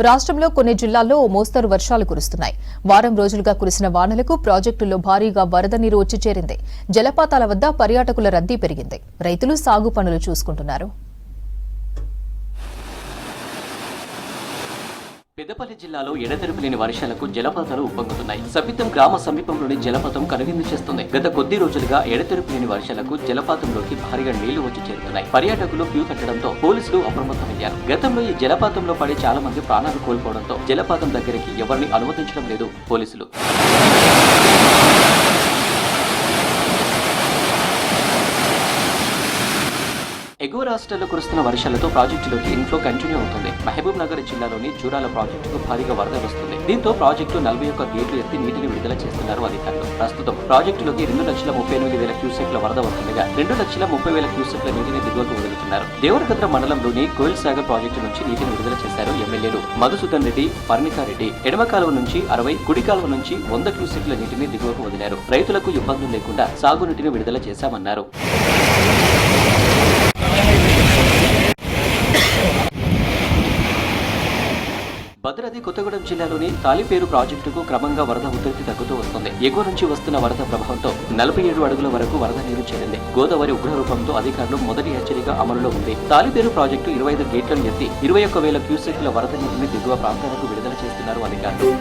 రాష్ట్రంలో కొన్ని జిల్లాల్లో ఓ మోస్తరు వర్షాలు కురుస్తున్నాయి. వారం రోజులుగా కురిసిన వానలకు ప్రాజెక్టుల్లో భారీగా వరద నీరు వచ్చి చేరింది. జలపాతాల వద్ద పర్యాటకుల రద్దీ పెరిగింది. రైతులు సాగు పనులు చూసుకుంటున్నారు. పెద్దపల్లి జిల్లాలో ఎడతెరిపి లేని వర్షాలకు జలపాతాలు ఉప్పొంగుతున్నాయి. సబితం గ్రామ సమీపంలోని జలపాతం కనువిందు చేస్తుంది. గత కొద్ది రోజులుగా ఎడతెరిపి లేని వర్షాలకు జలపాతంలోకి భారీగా నీళ్లు వచ్చి చేరుతున్నాయి. పర్యాటకులు క్యూ కట్టడంతో పోలీసులు అప్రమత్తమయ్యారు. గతంలో ఈ జలపాతంలో పడి చాలా మంది ప్రాణాలు కోల్పోవడంతో జలపాతం దగ్గరికి ఎవరిని అనుమతించడం లేదు పోలీసులు. ఎగువ రాష్ట్రాల్లో కురుస్తున్న వర్షాలతో ప్రాజెక్టులోకి ఇన్ఫ్లో కంటిన్యూ అవుతుంది. మహబూబ్ నగర్ జిల్లాలోని జూరాల ప్రాజెక్టుకు భారీగా వరద వస్తుంది. దీంతో ప్రాజెక్టు 41 గేట్లు ఎత్తి నీటిని విడుదల చేస్తున్నారు అధికారులు. ప్రస్తుతం ప్రాజెక్టులోకి 2,38,000 క్యూసెక్ల వరద వస్తుండగా 2,30,000 క్యూసెక్ల నీటిని దిగువకు వదులుతున్నారు. దేవరకద్ర మండలంలోని కోయిల్ సాగర్ ప్రాజెక్టు నుంచి నీటిని విడుదల చేశారు ఎమ్మెల్యేలు మధుసూదన్ రెడ్డి, పర్ణికారెడ్డి. ఎడమ కాలువ నుంచి 60, కుడి కాలువ నుంచి 100 క్యూసెక్ల నీటిని దిగువకు వదిలారు. రైతులకు ఇబ్బందులు లేకుండా సాగునీటిని విడుదల చేశామన్నారు. భద్రాద్రి కొత్తగూడెం జిల్లాలోని తాలిపేరు ప్రాజెక్టుకు క్రమంగా వరద ఉధృతి తగ్గుతూ వస్తుంది. ఎగువ నుంచి వస్తున్న వరద ప్రభావంతో 47 అడుగుల వరకు వరద నీరు చేరింది. గోదావరి ఉగ్రరూపంతో అధికారులు మొదటి హెచ్చరిక అమలులో ఉంది. తాలిపేరు ప్రాజెక్టు 25 గేట్లను ఎత్తి 21,000 క్యూసెక్ల వరద నీటిని దిగువ ప్రాంతాలకు విడుదల చేస్తున్నారు అధికారులు.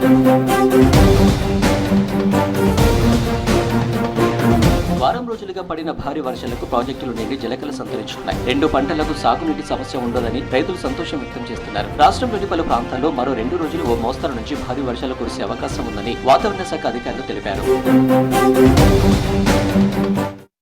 వారం రోజులుగా పడిన భారీ వర్షాలకు ప్రాజెక్టులు నిండి జలకలు సంతరించుకున్నాయి. 2 పంటలకు సాగునీటి సమస్య ఉండదని రైతులు సంతోషం వ్యక్తం చేస్తున్నారు. రాష్ట్రంలోని పలు ప్రాంతాల్లో మరో 2 రోజులు ఓ మోస్తరు నుంచి భారీ వర్షాలు కురిసే అవకాశం ఉందని వాతావరణ శాఖ అధికారులు తెలిపారు.